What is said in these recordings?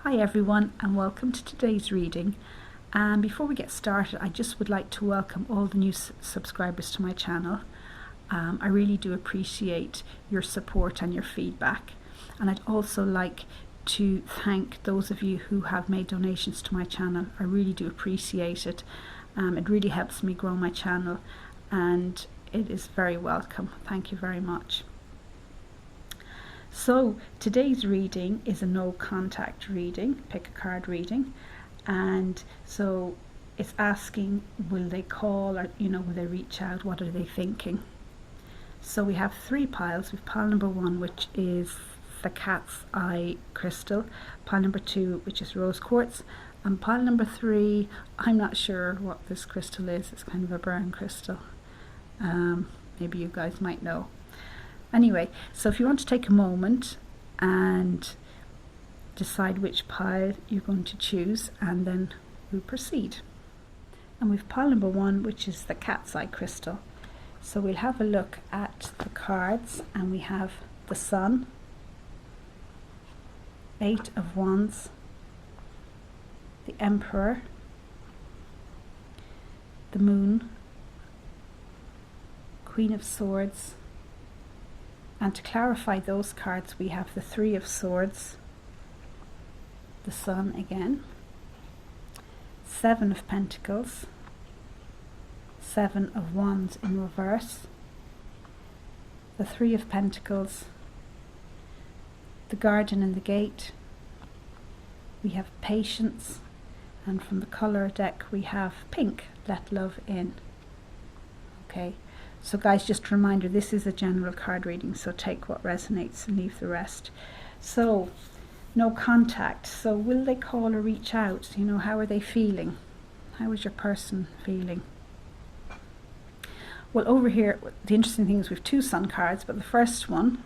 Hi everyone, and welcome to today's reading. And before we get started, I just would like to welcome all the new subscribers to my channel. I really do appreciate your support and your feedback, and I'd also like to thank those of you who have made donations to my channel. I really do appreciate it. It really helps me grow my channel, and it is very welcome. Thank you very much. So today's reading is a no contact reading, pick a card reading, and so it's asking, will they call, or will they reach out, what are they thinking? So we have three piles. We have pile number 1, which is the cat's eye crystal, pile number 2, which is rose quartz, and pile number 3, I'm not sure what this crystal is. It's kind of a brown crystal. Maybe you guys might know. Anyway, so if you want to take a moment and decide which pile you're going to choose, and then we'll proceed. And we've pile number 1, which is the cat's eye crystal. So we'll have a look at the cards, and we have the Sun, 8 of Wands, the Emperor, the Moon, Queen of Swords. And to clarify those cards, we have the 3 of Swords, the Sun again, 7 of Pentacles, 7 of Wands in reverse, the 3 of Pentacles, the Guardian in the Gate, we have Patience, and from the colour deck we have Pink, Let Love In. Okay. So guys, just a reminder, this is a general card reading, so take what resonates and leave the rest. So, no contact. So will they call or reach out? How are they feeling? How is your person feeling? Well, over here, the interesting thing is we have 2 Sun cards, but the first one,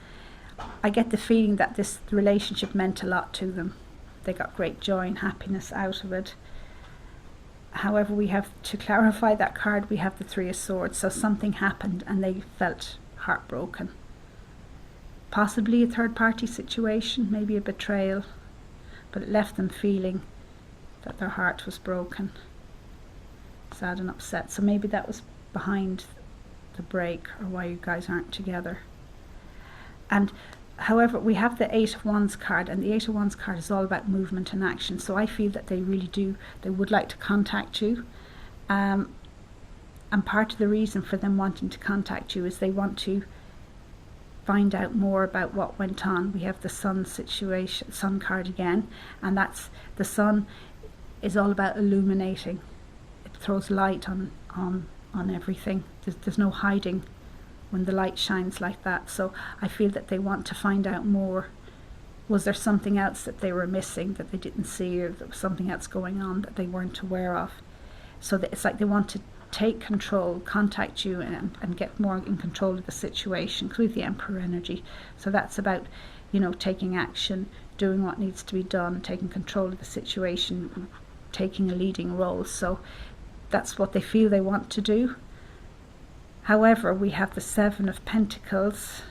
I get the feeling that this relationship meant a lot to them. They got great joy and happiness out of it. However, we have to clarify that card. We have the 3 of Swords, so something happened and they felt heartbroken. Possibly a third party situation, maybe a betrayal, but it left them feeling that their heart was broken, sad and upset. So maybe that was behind the break, or why you guys aren't together. And however, we have the 8 of Wands card, and the 8 of Wands card is all about movement and action. So I feel that they would like to contact you. And part of the reason for them wanting to contact you is they want to find out more about what went on. We have the Sun situation, Sun card again, and that's the Sun is all about illuminating. It throws light on everything. There's no hiding when the light shines like that. So I feel that they want to find out more. Was there something else that they were missing that they didn't see, or there was something else going on that they weren't aware of? So that it's like they want to take control, contact you, and get more in control of the situation, because we have the Emperor energy. So that's about, taking action, doing what needs to be done, taking control of the situation, taking a leading role. So that's what they feel they want to do. However, we have the 7 of Pentacles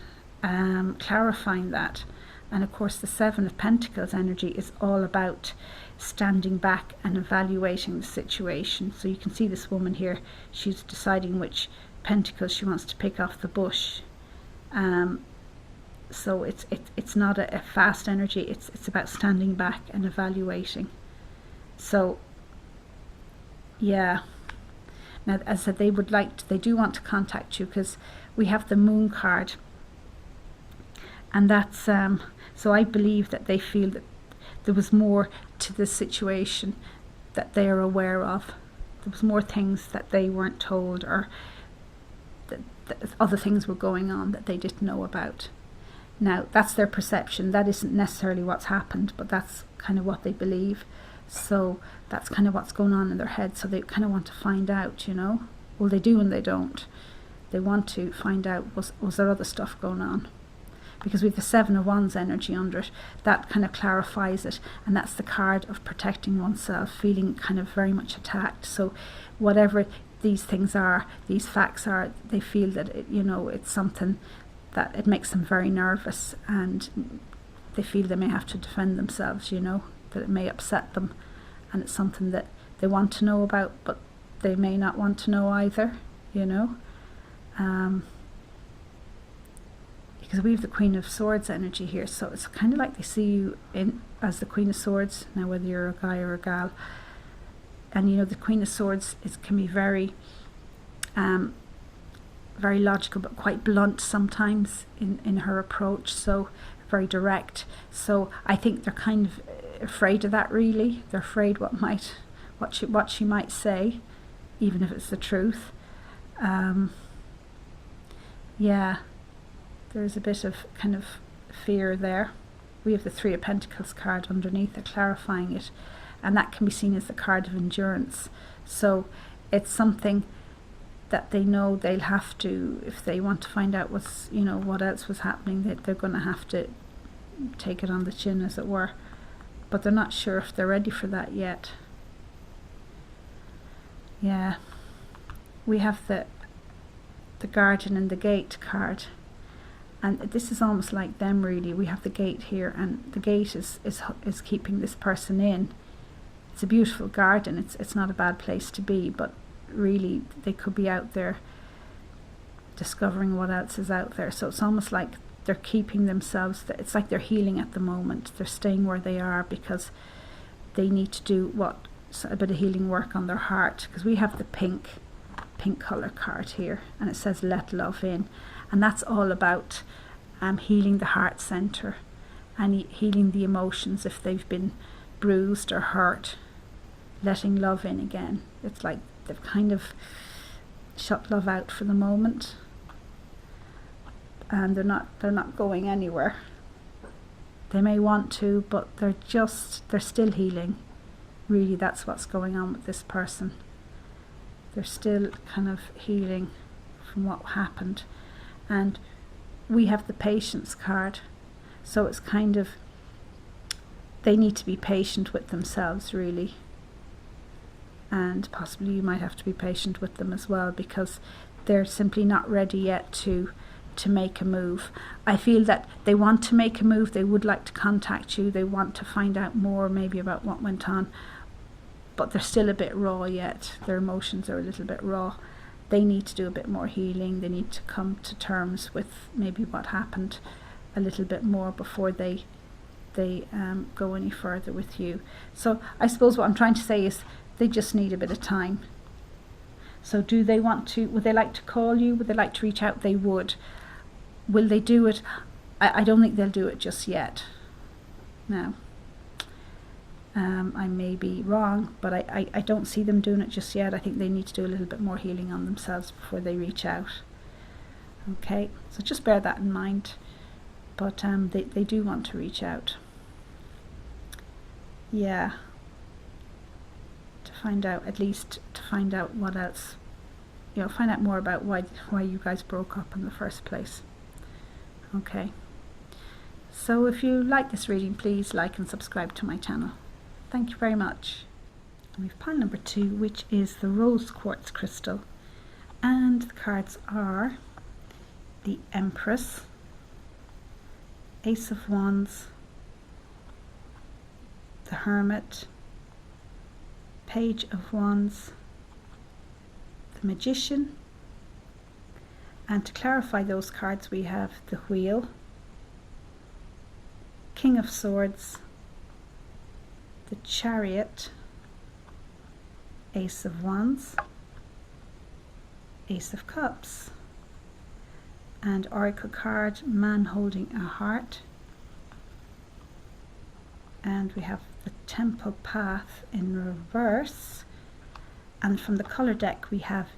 clarifying that. And of course, the 7 of Pentacles energy is all about standing back and evaluating the situation. So you can see this woman here, she's deciding which pentacles she wants to pick off the bush. So it's not a fast energy, it's about standing back and evaluating. So, yeah. Now, as I said, they do want to contact you, because we have the Moon card, and that's so I believe that they feel that there was more to the situation that they are aware of. There was more things that they weren't told, or that other things were going on that they didn't know about. Now, that's their perception. That isn't necessarily what's happened, but that's kind of what they believe. So that's kind of what's going on in their head. So they kind of want to find out, Well, they do and they don't. They want to find out, was there other stuff going on? Because we have the 7 of Wands energy under it. That kind of clarifies it. And that's the card of protecting oneself, feeling kind of very much attacked. So whatever these things are, these facts are, they feel that, it's something that it makes them very nervous, and they feel they may have to defend themselves, that it may upset them, and it's something that they want to know about, but they may not want to know either, you know. Because we have the Queen of Swords energy here, so it's kind of like they see you in as the Queen of Swords. Now, whether you're a guy or a gal, and you know, the Queen of Swords can be very very logical, but quite blunt sometimes in her approach, so very direct. So I think they're kind of afraid of that, really. They're afraid what she might say, even if it's the truth. Yeah, there's a bit of kind of fear there. We have the Three of Pentacles card underneath it, clarifying it, and that can be seen as the card of endurance. So it's something that they know they'll have to, if they want to find out what's, you know, what else was happening, that they're going to have to take it on the chin, as it were. But they're not sure if they're ready for that yet. Yeah, we have the Guardian and the Gate card, and this is almost like them, really. We have the Gate here, and the Gate is keeping this person in. It's a beautiful garden. It's not a bad place to be, but really they could be out there discovering what else is out there. So it's almost like they're keeping themselves, it's like they're healing at the moment. They're staying where they are because they need to do a bit of healing work on their heart, because we have the pink color card here, and it says let love in, and that's all about healing the heart center and healing the emotions if they've been bruised or hurt, letting love in again. It's like they've kind of shut love out for the moment, and they're not going anywhere. They may want to, but they're still healing. Really, that's what's going on with this person. They're still kind of healing from what happened. And we have the Patience card, so it's kind of, they need to be patient with themselves, really. And possibly you might have to be patient with them as well, because they're simply not ready yet to make a move. I feel that they want to make a move. They would like to contact you. They want to find out more maybe about what went on, but they're still a bit raw yet. Their emotions are a little bit raw. They need to do a bit more healing. They need to come to terms with maybe what happened a little bit more before they go any further with you. So I suppose what I'm trying to say is they just need a bit of time. So do they want to, would they like to call you? Would they like to reach out? They would. Will they do it? I don't think they'll do it just yet. Now, I may be wrong, but I don't see them doing it just yet. I think they need to do a little bit more healing on themselves before they reach out. Okay, so just bear that in mind. But they do want to reach out. Yeah. To find out, at least to find out what else, you know, find out more about why you guys broke up in the first place. Okay. So if you like this reading, please like and subscribe to my channel. Thank you very much. And we have pile number 2, which is the rose quartz crystal. And the cards are the Empress, Ace of Wands, the Hermit, Page of Wands, the Magician, and to clarify those cards we have the Wheel, King of Swords, the Chariot, Ace of Wands, Ace of Cups, and Oracle card, Man Holding a Heart, and we have the Temple Path in reverse, and from the color deck we have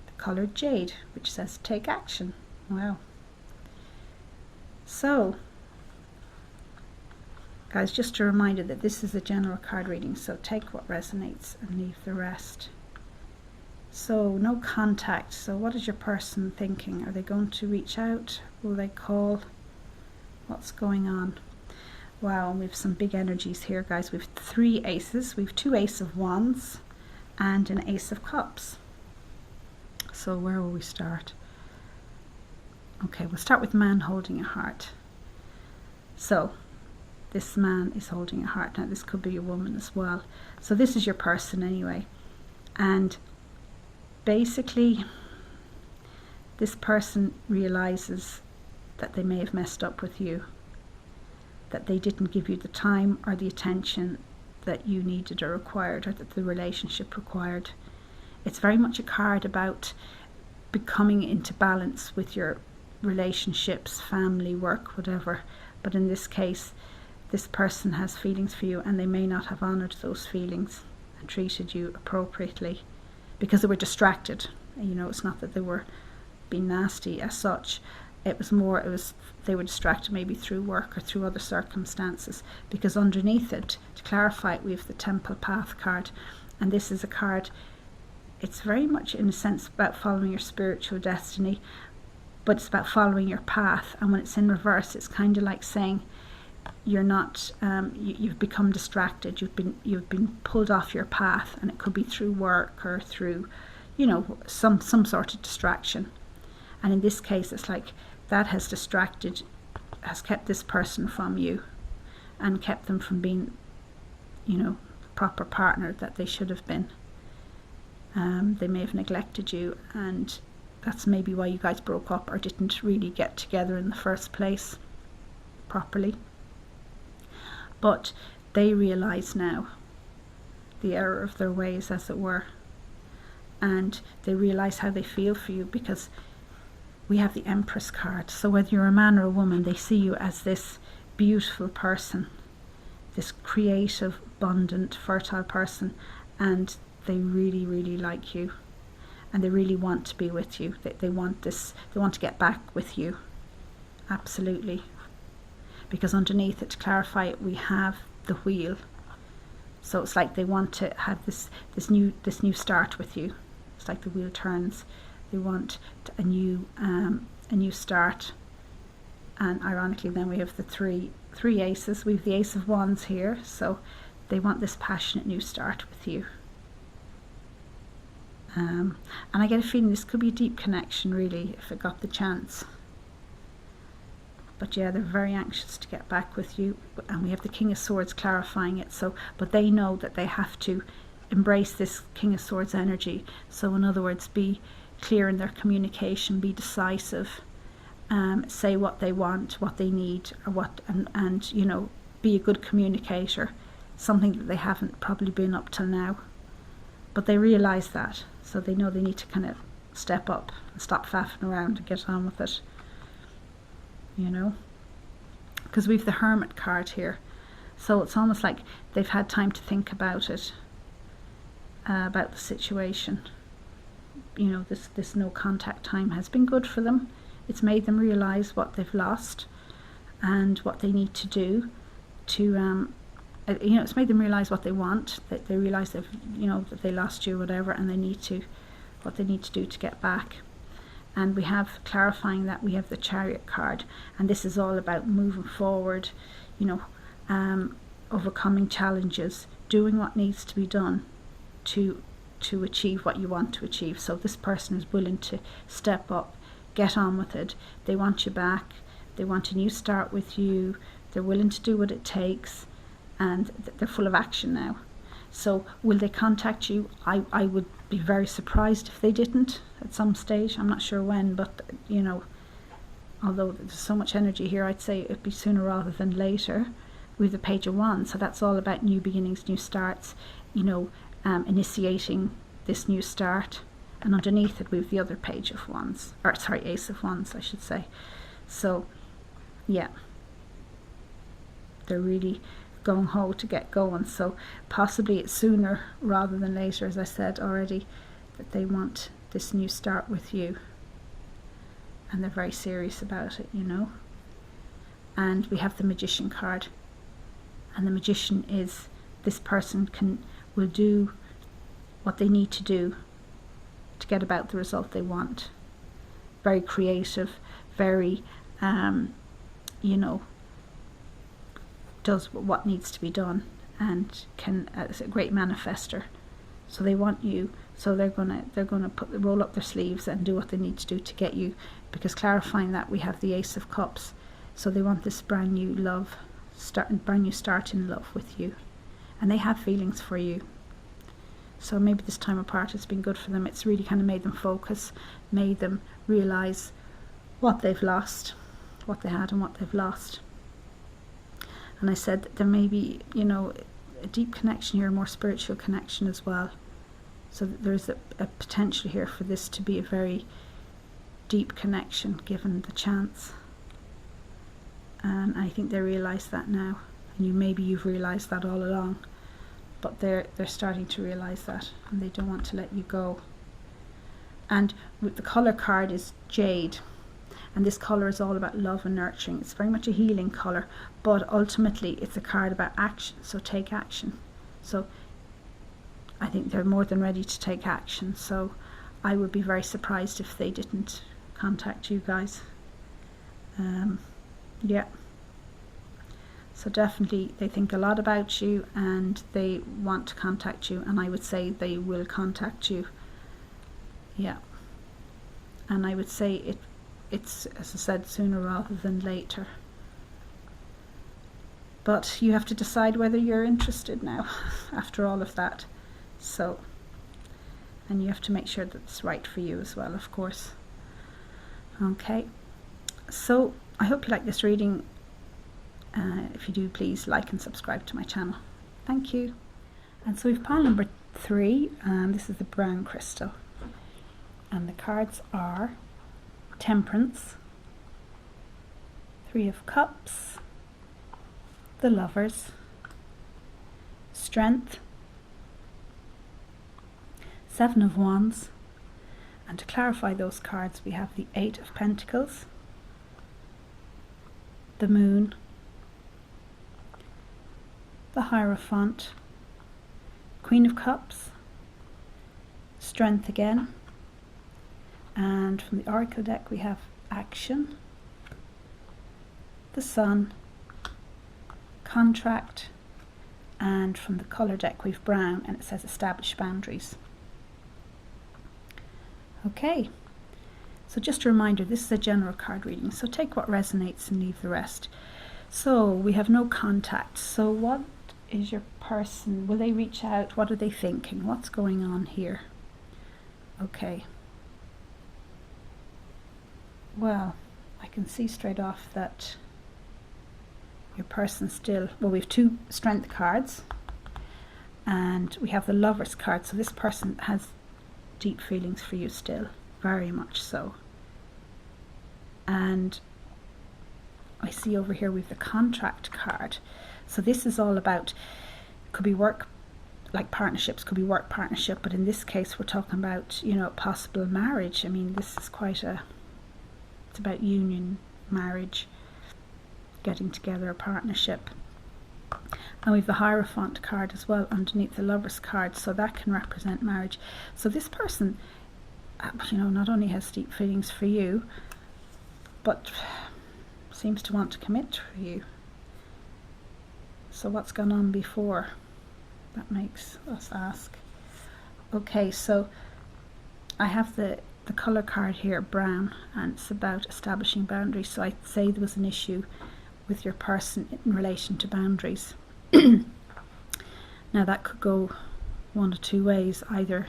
the color Jade, which says take action. Wow. So guys, just a reminder that this is a general card reading, so take what resonates and leave the rest. So no contact. So what is your person thinking? Are they going to reach out? Will they call? What's going on? Wow, and we have some big energies here, guys. We have 3 aces. We have 2 Ace of Wands and an Ace of Cups. So where will we start? Okay, we'll start with Man Holding a Heart. So this man is holding your heart. Now this could be a woman as well. So this is your person anyway. And basically this person realizes that they may have messed up with you, that they didn't give you the time or the attention that you needed or required, or that the relationship required. It's very much a card about becoming into balance with your relationships, family, work, whatever. But in this case, this person has feelings for you, and they may not have honoured those feelings and treated you appropriately because they were distracted. It's not that they were being nasty as such. It was they were distracted maybe through work or through other circumstances, because underneath it, to clarify it, we have the Temple Path card, and this is a card, it's very much in a sense about following your spiritual destiny, but it's about following your path. And when it's in reverse, it's kind of like saying you're not you've become distracted, you've been pulled off your path, and it could be through work or through some sort of distraction. And in this case, it's like that has kept this person from you and kept them from being the proper partner that they should have been. They may have neglected you, and that's maybe why you guys broke up or didn't really get together in the first place properly. But they realise now the error of their ways, as it were, and they realise how they feel for you, because we have the Empress card. So whether you're a man or a woman, they see you as this beautiful person, this creative, abundant, fertile person, and they really, really like you, and they really want to be with you. They want to get back with you, absolutely. Because underneath it, to clarify it, we have the wheel. So it's like they want to have this new start with you. It's like the wheel turns. They want a new start. And ironically, then we have the three aces. We have the Ace of Wands here. So they want this passionate new start with you. And I get a feeling this could be a deep connection, really, if it got the chance. But yeah, they're very anxious to get back with you. And we have the King of Swords clarifying it. But they know that they have to embrace this King of Swords energy. So in other words, be clear in their communication, be decisive, say what they want, what they need, or and be a good communicator. Something that they haven't probably been up till now. But they realise that. So they know they need to kind of step up and stop faffing around and get on with it. Because we've the Hermit card here. So it's almost like they've had time to think about it, about the situation. This no contact time has been good for them. It's made them realise what they've lost and what they need to do to it's made them realise what they want, that they realise that they lost you or whatever, and what they need to do to get back. And we have clarifying that we have the Chariot card, and this is all about moving forward, overcoming challenges, doing what needs to be done to achieve what you want to achieve. So this person is willing to step up, get on with it. They want you back. They want a new start with you. They're willing to do what it takes, and they're full of action now. So will they contact you? I would be very surprised if they didn't at some stage. I'm not sure when, but although there's so much energy here, I'd say it'd be sooner rather than later. We have the Page of Wands, so that's all about new beginnings, new starts, initiating this new start. And underneath it we have the other Page of Wands, Ace of Wands, I should say. So yeah, they're really gung-ho to get going. So possibly it's sooner rather than later, as I said already, that they want this new start with you, and they're very serious about it. And we have the Magician card, and the Magician is this person will do what they need to do to get about the result they want. Very creative, very does what needs to be done, and is a great manifester. So they want you, so they're gonna roll up their sleeves and do what they need to do to get you. Because clarifying that, we have the Ace of Cups, so they want this brand new love brand new start in love with you, and they have feelings for you. So maybe this time apart has been good for them. It's really kind of made them focus, made them realise what they've lost, what they had and what they've lost. And I said that there may be, a deep connection here, a more spiritual connection as well. So that there's a potential here for this to be a very deep connection given the chance. And I think they realise that now. And maybe you've realised that all along. But they're starting to realise that, and they don't want to let you go. And with the colour card is Jade. And this colour is all about love and nurturing. It's very much a healing colour, but ultimately it's a card about action. So take action. So I think they're more than ready to take action. So I would be very surprised if they didn't contact you guys. Yeah. So definitely they think a lot about you and they want to contact you, and I would say they will contact you. Yeah. And I would say it's, as I said, sooner rather than later. But you have to decide whether you're interested now after all of that. So, and you have to make sure that it's right for you as well, of course. Okay. So I hope you like this reading. If you do, please like and subscribe to my channel. Thank you. And so we've pile number 3, and this is the brown crystal. And the cards are Temperance, 3 of Cups, the Lovers, Strength, 7 of Wands, and to clarify those cards we have the 8 of Pentacles, the Moon, the Hierophant, Queen of Cups, Strength again, and from the Oracle deck we have Action, the Sun, Contract, and from the colour deck we've Brown, and it says Establish Boundaries. Okay, so just a reminder, this is a general card reading, so take what resonates and leave the rest. So we have no contact. So what is your person? Will they reach out? What are they thinking? What's going on here? Okay. Well, I can see straight off that your person still, well, we have 2 Strength cards and we have the Lovers card. So this person has deep feelings for you still, very much so. And I see over here we have the Contract card. So this is all about, could be work, like partnerships, could be work partnership, but in this case we're talking about, possible marriage. I mean, this is it's about union, marriage, getting together, a partnership. And we have the Hierophant card as well underneath the Lovers card, so that can represent marriage. So this person, not only has deep feelings for you, but seems to want to commit to you. So what's gone on before? That makes us ask. Okay, so I have the colour card here, Brown, and it's about establishing boundaries. So I'd say there was an issue with your person in relation to boundaries. Now that could go one of 2 ways. Either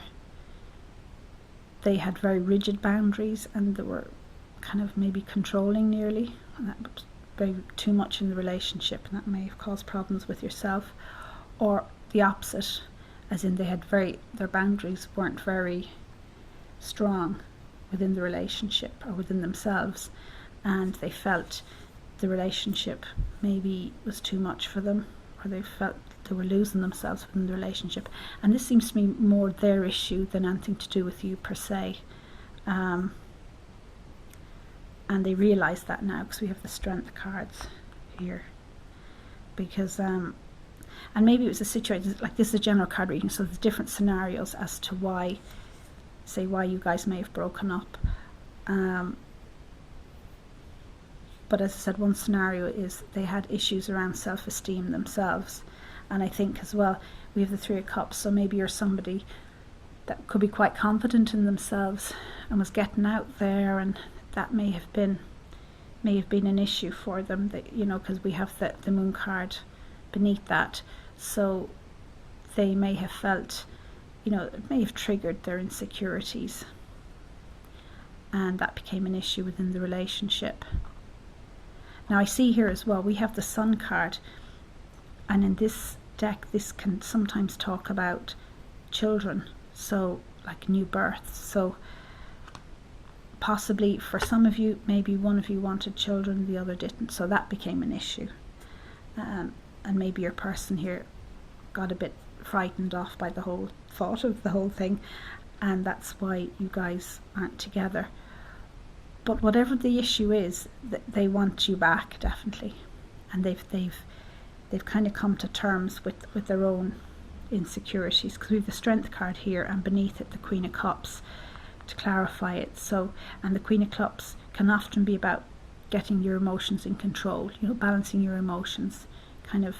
they had very rigid boundaries and they were kind of maybe controlling nearly, and that was very too much in the relationship, and that may have caused problems with yourself. Or the opposite, as in their boundaries weren't very strong within the relationship or within themselves, and they felt the relationship maybe was too much for them, or they felt they were losing themselves within the relationship. And this seems to be more their issue than anything to do with you per se. And they realise that now, because we have the Strength cards here. Because and maybe it was a situation, like this is a general card reading, so there's different scenarios as to why you guys may have broken up. But as I said, one scenario is they had issues around self-esteem themselves. And I think as well, we have the 3 of Cups, so maybe you're somebody that could be quite confident in themselves and was getting out there, and that may have been may have been an issue for them, that, you know, because we have the moon card beneath that. So they may have felt, you know, it may have triggered their insecurities, and that became an issue within the relationship. Now I see here as well, we have the Sun card, and in this deck this can sometimes talk about children, so like new births. So possibly for some of you, maybe one of you wanted children, the other didn't, so that became an issue. And maybe your person here got a bit frightened off by the whole thought of the whole thing, and that's why you guys aren't together. But whatever the issue is, they want you back, definitely, and they've kind of come to terms with their own insecurities, because we have the Strength card here, and beneath it the Queen of Cups to clarify it. So, and the Queen of Cups can often be about getting your emotions in control, you know, balancing your emotions, kind of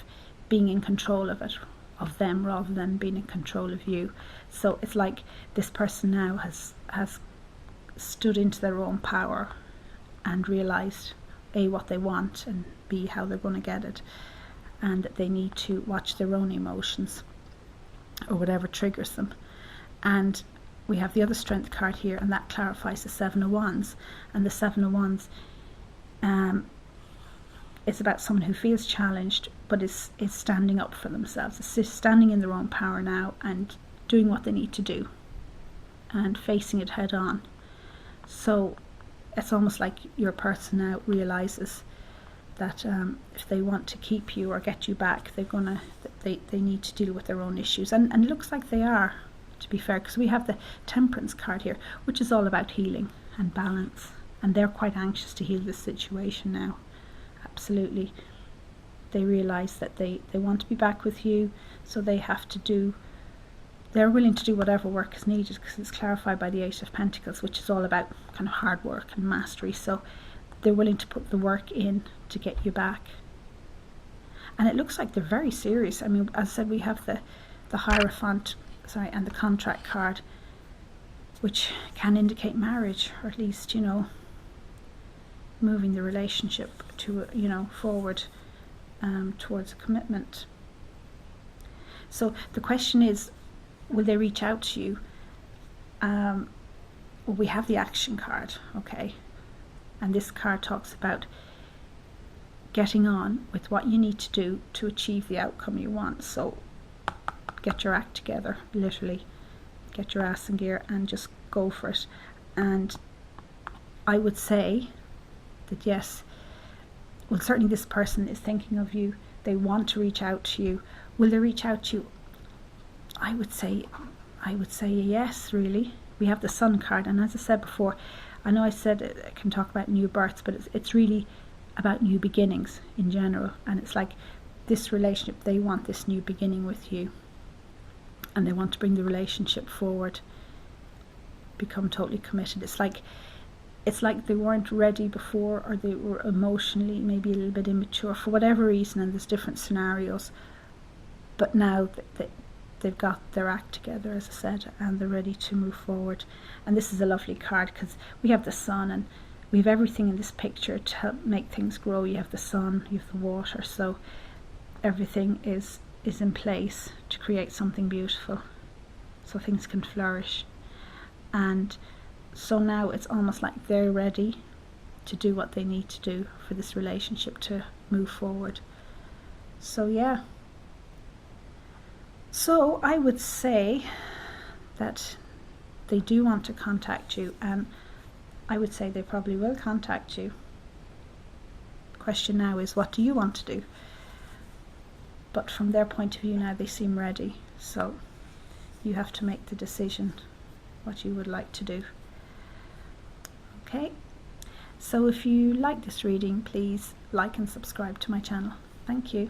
being in control of it, of them, rather than being in control of you. So it's like this person now has stood into their own power and realized A, what they want, and B, how they're going to get it, and that they need to watch their own emotions or whatever triggers them. And we have the other Strength card here, and that clarifies the Seven of Wands. And the Seven of Wands is about someone who feels challenged but is standing up for themselves, is standing in their own power now and doing what they need to do and facing it head on. So it's almost like your person now realizes that if they want to keep you or get you back, they need to deal with their own issues, and it looks like they are, to be fair, because we have the Temperance card here, which is all about healing and balance, and they're quite anxious to heal this situation now. Absolutely, they realize that they want to be back with you, so they're willing to do whatever work is needed, because it's clarified by the Eight of Pentacles, which is all about kind of hard work and mastery. So they're willing to put the work in to get you back, and it looks like they're very serious. I mean, as I said, we have the Hierophant, and the Contract card, which can indicate marriage, or at least, you know, moving the relationship to, you know, forward towards a commitment. So the question is, will they reach out to you? Well, we have the Action card, okay, and this card talks about getting on with what you need to do to achieve the outcome you want. So get your act together, literally get your ass in gear and just go for it. And I would say that yes, well, certainly this person is thinking of you, they want to reach out to you. Will they reach out to you? I would say yes, really. We have the Sun card, and as I said before, I know I said it can talk about new births, but it's really about new beginnings in general. And it's like this relationship, they want this new beginning with you, and they want to bring the relationship forward, become totally committed. It's like they weren't ready before, or they were emotionally maybe a little bit immature for whatever reason, and there's different scenarios, but now they've got their act together, as I said, and they're ready to move forward. And this is a lovely card, because we have the Sun, and we have everything in this picture to help make things grow. You have the sun, you have the water, so everything is in place to create something beautiful, so things can flourish. And so now it's almost like they're ready to do what they need to do for this relationship to move forward. So yeah, so I would say that they do want to contact you, and I would say they probably will contact you. The question now is, what do you want to do? But from their point of view now, they seem ready, so you have to make the decision what you would like to do. Okay, so if you like this reading, please like and subscribe to my channel. Thank you.